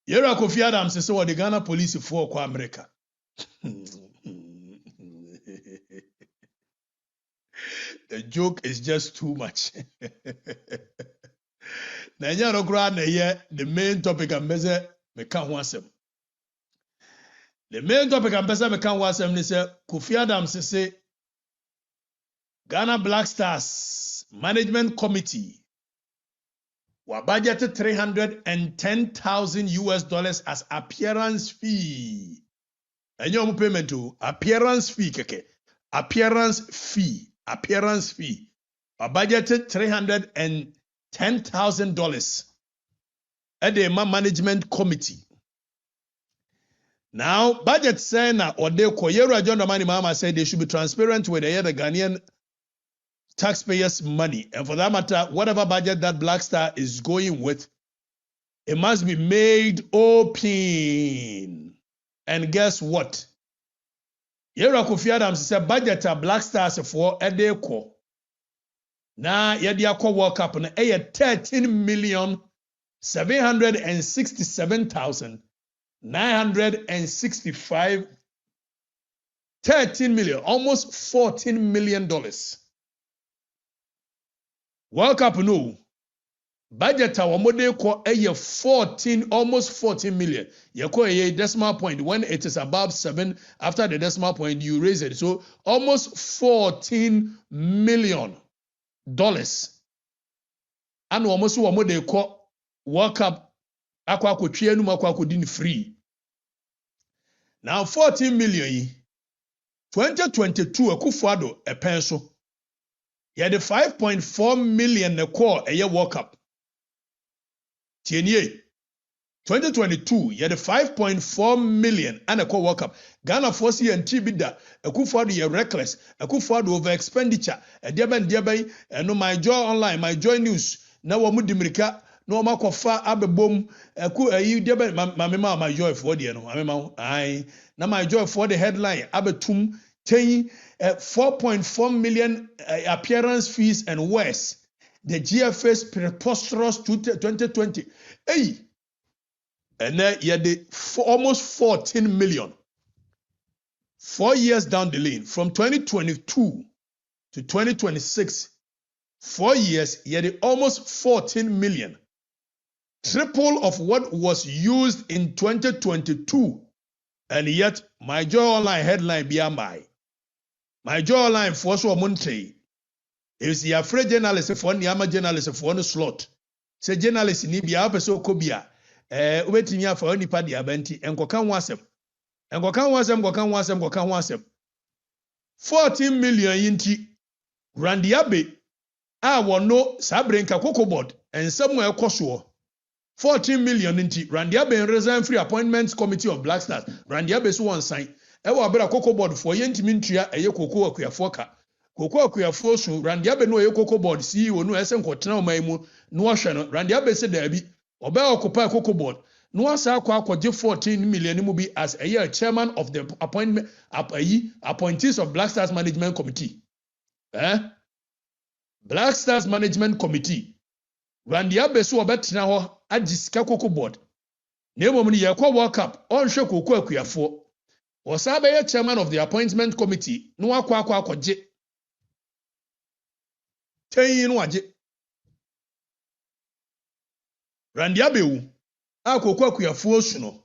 Yera Kofi Adams says what the Ghana police for America. The joke is just too much. The main topic I'm busy me can't want him. The main topic I'm busy me can't want him is Kofi Adams say Ghana Black Stars Management Committee were budgeted $310,000 as appearance fee. And your payment to appearance fee, keke. Appearance fee. Were budgeted $310,000 at the management committee. Now, budget saying that or they Koyera John Mahama said they should be transparent with the Ghanaian taxpayers' money. And for that matter, whatever budget that Black Star is going with, it must be made open. And guess what? Yera Kofi Adams said budget a Black Stars for Edeko. Now, Yediako World Cup on 13,767,965. 13 million, almost $14 million. World Cup no. Budget our model ko 14, almost 14 million. You call a decimal point. When it is above 7, after the decimal point, you raise it. So almost $14 million. And almost one model ko World Cup akwa ko twie nu makwa ko din free. Now 14 million 2022 Akufo-Addo a peso. You had 5.4 million the core a year World Cup. 2022, you had 5.4 million and a core World Cup. Ghana force and Tibida, a Akufo-Addo you reckless, a Akufo-Addo over expenditure, a diaben, and no my joy online, my joy news. Now Mudimirika, no makofa abebom, a you diaben, my joy for the no, I now my joy for the headline, abetum. 4.4 million appearance fees and worse. The GFS preposterous 2020. Hey, and then you had almost 14 million. 4 years down the lane, from 2022 to 2026, 4 years, you had almost 14 million. Triple of what was used in 2022. And yet, my joy online headline beyond by. My jawline for so monte is the afraid journalist for the ama journalist for no slot. Say journalist ni bia peso kobia waiting here for any party abenti and go kan wasem. And go kan wasem. 14 million yinti Randy Abe no sabrenka cocoa board and somewhere koso. 14 million inti Randy Abe resign free appointments committee of Black Stars. Randy Abe so one sign. Ewa abera cocoa board for yentimi ntua eye cocoa akuafo ka cocoa akuafo so Randy Abe no eye cocoa board CEO no ese nkotena oman mu no hwe no Randy Abe se da bi oba occupy cocoa board no asa akwaje 14 million mu bi as a chairman of the appointees of Black Stars Management Committee. Black Stars Management Committee. Randy Abe so obetena ho agisika cocoa board. Na emom ni ye kwa World Cup on hwe cocoa akuafo. Osabe chairman of the appointment committee no akwaje teyin no aje Randy Abewu akokwa akuafo osu no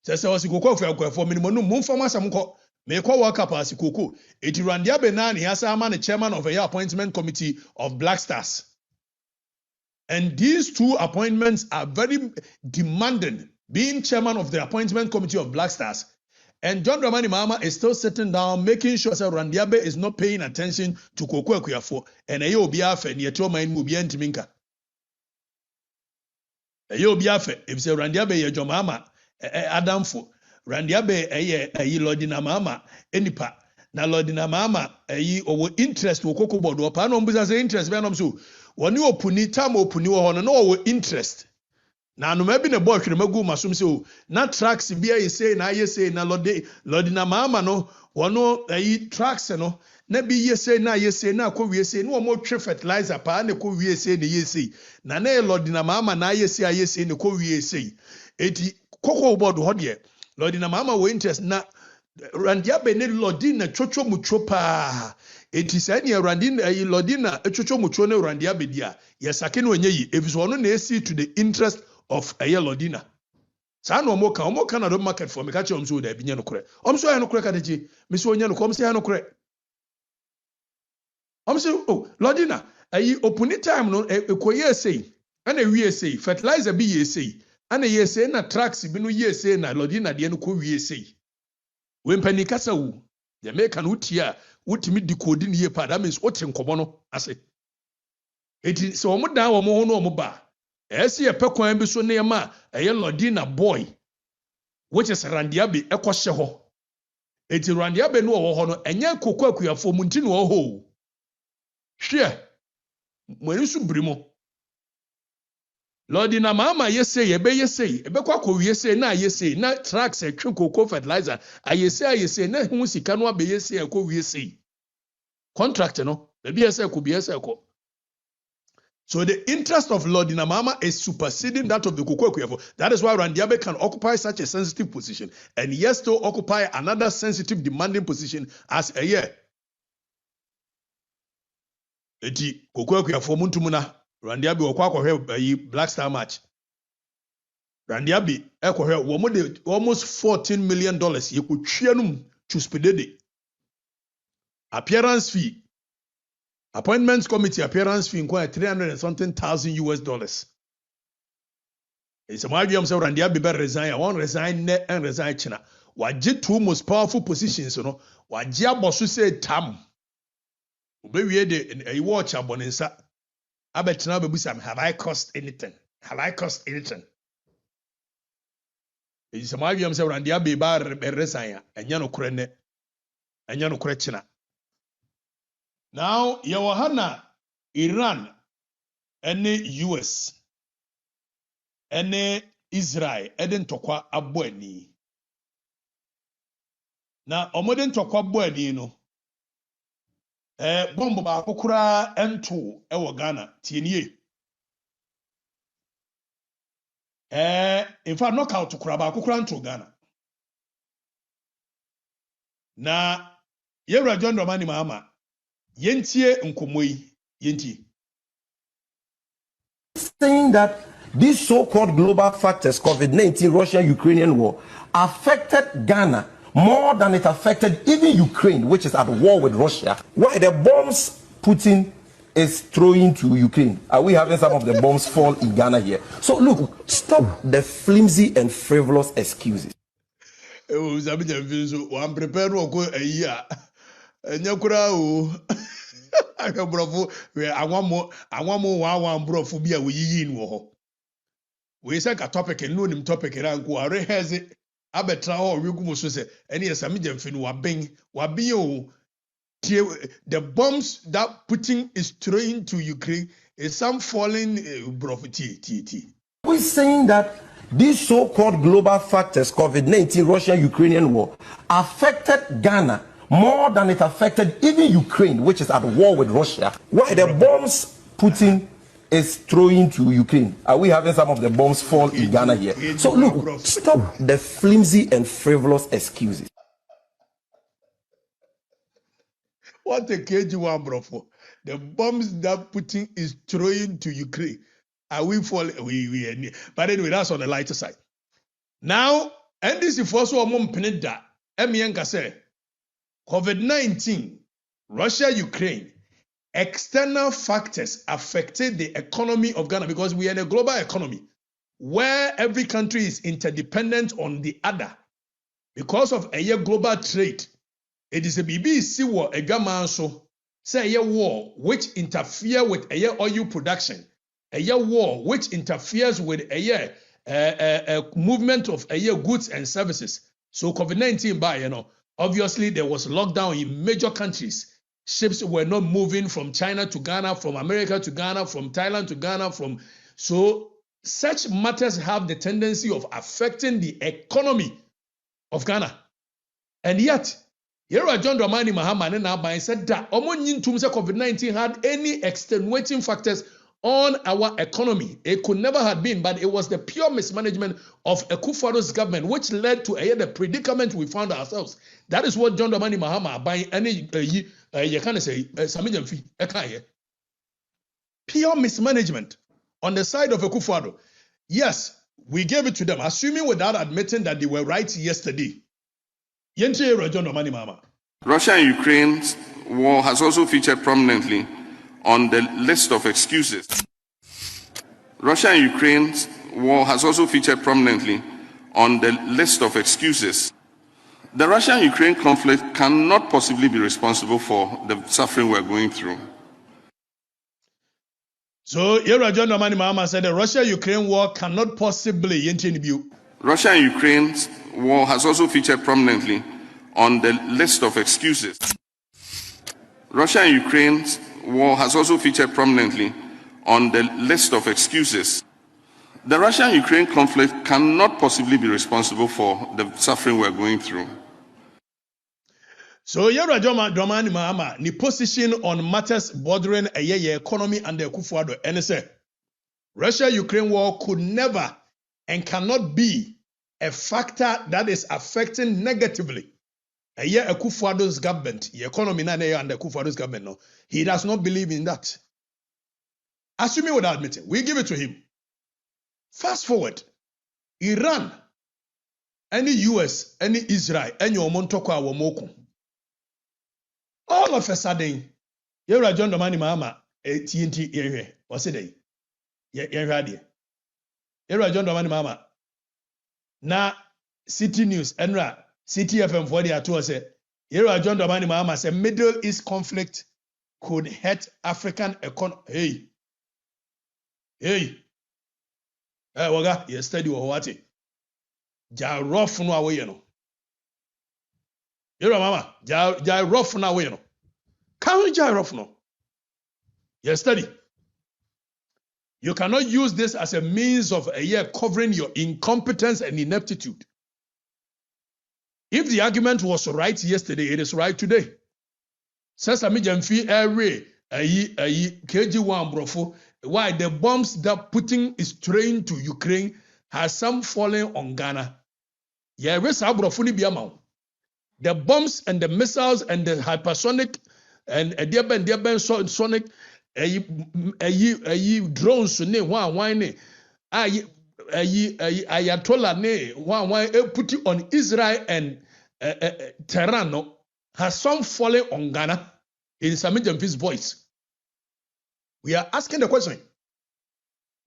sese osikokwa akuafo minimo no mumfam asam ko me kwa World Cup asikoko eti Randy Abe na ne asa ama the chairman of the appointment committee of Black Stars, and these two appointments are very demanding, being chairman of the appointment committee of Black Stars. And John Dramani Mahama is still sitting down, making sure that Randy Abe is not paying attention to Koko Akuyafo. And Ayo Biafe, Nieto Main Mubian Timinka. Ayo Biafe, if say Randy Abe, John Mahama, Adamfo, Randy Abe, Lordina Mahama, Enipa. Na Lordina Mahama, or interest to Koko Board, or Panom Business interest, Venom so. When you opuni, time opuni, or no interest. Na no maybe na boy magu masum so na tracks bia ye say na ye say na lodi na Mahama no wono tracks no na bi ye say na ko wie say no mo twe fertilizer pa na ko wie say na ye say na lodi na Mahama na ye say ne ko wie say eti Cocoa board hodie. Lodina Mahama we interest na Randiabe ne Lodina chocho muchopa. It is any Randin Lodina chocho muchone Randiabe dia. Yes, I can when ye if it's one AC to the interest of a Lodina. Sa no mo ka na do market for me ka che omso da binya no kore. Omso ya no kore ka deji. Me so onya no kom se ya no kore. Omso oh Lodina ayi opuni time no ekoye sei. Ana wie sei fertilizer bi ye sei. Ana ye sei na tracks bi no ye sei na Lodina de no ko wie sei. We mpani kasa wu. The make no utia utimi decode ne ye pa that means ote nkomo no ase. Eti so omo dan wo mo ho no omo ba. Ese ye pekwan bi so ne ma eye Lodina boy which is Randiabe ekɔhye ho. Eti Randiabe no wo ho no enye kokɔ akuyafo mu nti no wo ho. Hwe mo nsu brimo. Lodina Mahama yese ebe yese ebe kwa ko yese na yese na tracks etwe kokɔ fertilizer ayese na hu sika no abe yese ekɔ yese. Contract no be yese ko be yese ko. So the interest of Lodina Mahama is superseding that of the Kukwekuyafo. That is why Randiabe can occupy such a sensitive position and yet still occupy another sensitive, demanding position as a year. Eti Kukwekuyafo muntumuna Randiabe okwa Black Star match. Randiabe ekwohwe almost $14 million yekutwianum chuspedede. Appearance fee. Appointments committee appearance fee inquire 300 and something thousand US. It's a magium so Randiabe be resign. I won't resign net and resign China. Waji two most powerful positions, you know. Wajia bosu say tam. Ube we de watch abonensa. Abetina bebusam. Have I cost anything? Have I cost anything? It's a magium so Randiabe be resign. Enyano kurene. Enyano kure China. Now, Yawahana, Iran, any US, any Israel, Eden Tokwa Abweni. Now, Omoden Tokwa Abweni, no. Bombo ba kokura M2 ewo Ghana, tienye. In fact, knockout to Kuraba kokura M2 Ghana. Na, Yewra John Romani Mahama. Yentie nkomoi yenti. Saying that these so-called global factors, COVID-19, Russia-Ukrainian war, affected Ghana more than it affected even Ukraine, which is at war with Russia. Why the bombs Putin is throwing to Ukraine? Are we having some of the bombs fall in Ghana here? So look, stop the flimsy and frivolous excuses. I'm prepared to go a year. Nyakura o akabrofo we anwamo wa brofo bia we yiyin wo ho we say ka topic no nim topic ranko are heze abetra ho we gumo so say ene yesa me jamfi no waben o the bombs that Putin is throwing to Ukraine is some falling brofo t. We're saying that these so-called global factors, COVID-19, Russia-Ukrainian war, affected Ghana more than it affected even Ukraine, which is at war with Russia. Why the bombs Putin is throwing to Ukraine? Are we having some of the bombs fall in Ghana here? So look, stop the flimsy and frivolous excuses. What a KG1, bro. The bombs that Putin is throwing to Ukraine. Are we falling? But anyway, that's on the lighter side. Now, and this is first one peneda. Emienka say COVID-19, Russia, Ukraine, external factors affected the economy of Ghana because we are in a global economy where every country is interdependent on the other. Because of a global trade, it is a BBC war, a Gaman so say a war which interfere with a oil production, a war which interferes with a movement of goods and services. So COVID-19 by obviously there was lockdown in major countries. Ships were not moving from China to Ghana, from America to Ghana, from Thailand to Ghana, so such matters have the tendency of affecting the economy of Ghana. And yet, here are John Dramani Mahama and Abba said that COVID-19 had any extenuating factors on our economy. It could never have been, but it was the pure mismanagement of Akufo-Addo's government which led to the predicament we found ourselves. That is what John Dramani Mahama by any you can say Samijamfi Ekaye. Pure mismanagement on the side of Akufo-Addo. Yes, we gave it to them, assuming without admitting that they were right yesterday. John Dramani Mahama. Russia and Ukraine's war has also featured prominently on the list of excuses. Russia and Ukraine's war has also featured prominently on the list of excuses. The Russia-Ukraine conflict cannot possibly be responsible for the suffering we're going through. So, John Dramani Mahama said the Russia-Ukraine war cannot possibly. Russia and Ukraine's war has also featured prominently on the list of excuses. Russia and Ukraine's war has also featured prominently on the list of excuses. The Russia-Ukraine conflict cannot possibly be responsible for the suffering we're going through. So, John Dramani Mahama, the position on matters bordering a economy and the Akufo-Addo, and say Russia-Ukraine war could never and cannot be a factor that is affecting negatively Akufo-Addo's government, the economy and the Akufo-Addo's government. No, he does not believe in that. Assuming without admitting, we give it to him. Fast forward, Iran, any US, any Israel, any Omontoko Awomoko. All of a sudden, John Dramani Mahama, TNT area, what's it? John Dramani Mahama. Na City News, Enra, City FM 40 at 2 say, John Dramani Mahama say Middle East conflict could hurt African economy. Hey, waga, you study what? Ja rough no away, you know. Mama, ja rough no away, you know. Can we ja rough no? You study. You cannot use this as a means of covering your incompetence and ineptitude. If the argument was right yesterday, it is right today. Sesame Jamfi Airway, KG1 Brofo, why the bombs that Putin is throwing to Ukraine has some fallen on Ghana. The bombs and the missiles and the hypersonic and sonic drones ne one Ayatollah ne one put it on Israel and Tehran has some fallen on Ghana in Sami Jamfi's voice. We are asking the question.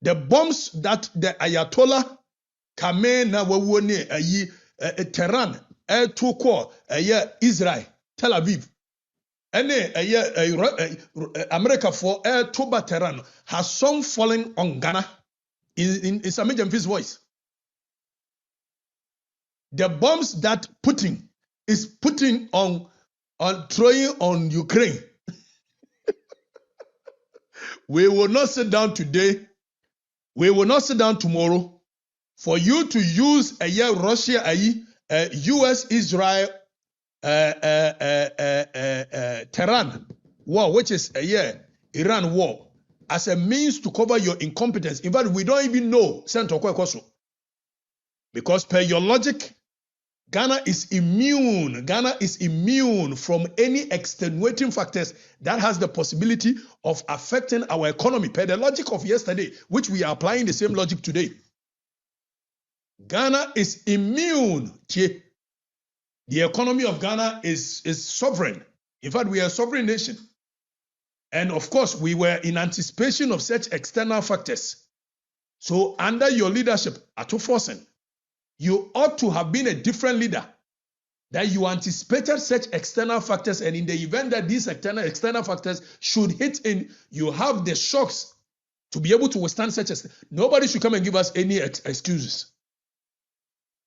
The bombs that the Ayatollah Kamena wawone Tehran to Israel Tel Aviv America for Toba Tehran has some fallen on Ghana in Sami Jamfi's voice. The bombs that Putin is putting on throwing on Ukraine. We will not sit down today. We will not sit down tomorrow for you to use Russia, US, Israel, Tehran war, which is Iran war, as a means to cover your incompetence. In fact, we don't even know Sh0ck. Because per your logic, Ghana is immune. Ghana is immune from any extenuating factors that has the possibility of affecting our economy. Per the logic of yesterday, which we are applying the same logic today. Ghana is immune. The economy of Ghana is sovereign. In fact, we are a sovereign nation. And of course, we were in anticipation of such external factors. So under your leadership, Ato Forsen, you ought to have been a different leader, that you anticipated such external factors, and in the event that these external factors should hit in, you have the shocks to be able to withstand such as. Nobody should come and give us any excuses.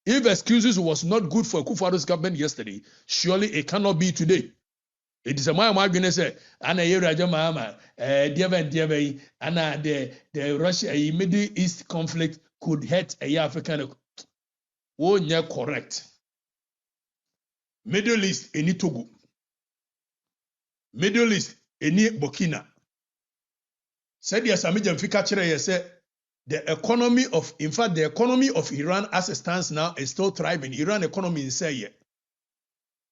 If excuses was not good for Akufo-Addo's government yesterday, surely it cannot be today. It is a my argument say, Anna Yeraja Mahama, the Russia Middle East conflict could hurt a African. Oh, yeah, correct. Middle East, any Togo. Middle East, any Burkina. Said yes, Samijam Fika Chere said the economy of, in fact, the economy of Iran as it stands now is still thriving. Iran economy is say.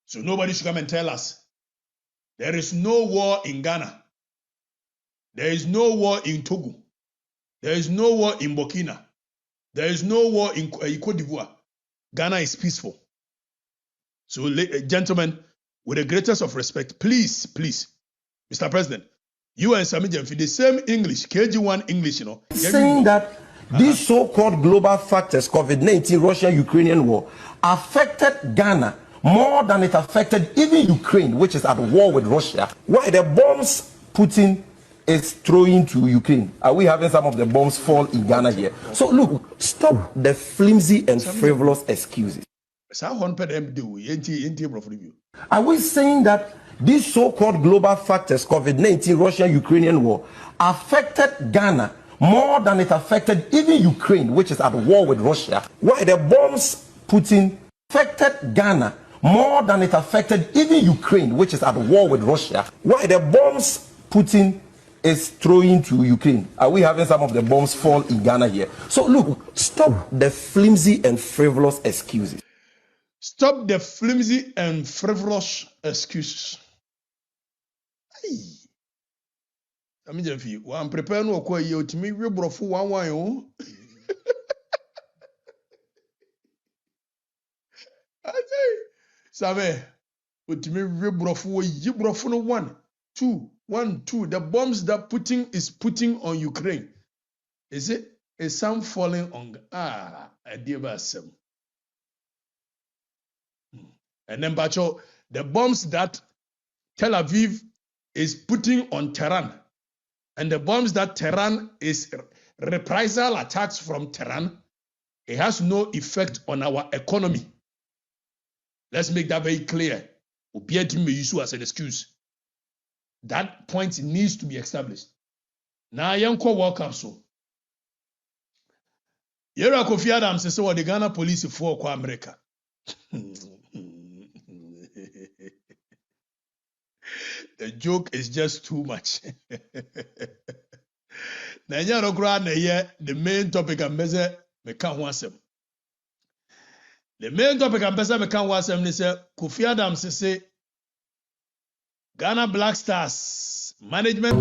So nobody should come and tell us. There is no war in Ghana. There is no war in Togo. There is no war in Burkina. There is no war in Cote d'Ivoire. Ghana is peaceful. So, gentlemen, with the greatest of respect, please, Mr. President, you and Sami Jemfi, the same English, KG1 English, you know. Saying that these so-called global factors, COVID-19, Russia-Ukrainian war, affected Ghana more than it affected even Ukraine, which is at war with Russia. Why the bombs Putin is throwing to Ukraine? Are we having some of the bombs fall in Ghana here? So look, stop the flimsy and frivolous excuses. Are we saying that these so-called global factors, COVID-19, Russia-Ukrainian war, affected Ghana more than it affected even Ukraine, which is at war with Russia? Why the bombs Putin affected Ghana more than it affected even Ukraine, which is at war with Russia? Why the bombs Putin is throwing to Ukraine? Are we having some of the bombs fall in Ghana here? So look, stop the flimsy and frivolous excuses. Stop the flimsy and frivolous excuses. I mean, if you want prepare no kwa you to me, we brofu one oh. I say, Sabe, to me, we brofu you brofu no 1, 2, 1, 2. The bombs that Putin is putting on Ukraine, is it? Is some falling on a dear basem. And then, Bacho, the bombs that Tel Aviv is putting on Tehran, and the bombs that Tehran is reprisal attacks from Tehran, it has no effect on our economy. Let's make that very clear. Obieti may use as an excuse. That point needs to be established. Now, Yanko World Cup so. Yera Kofi Adams says, "So the Ghana police for America." The joke is just too much. The main topic I'm busy me can't want them. The main topic I'm busy me can't want them. They say Kofi Adams say Ghana Black Stars management.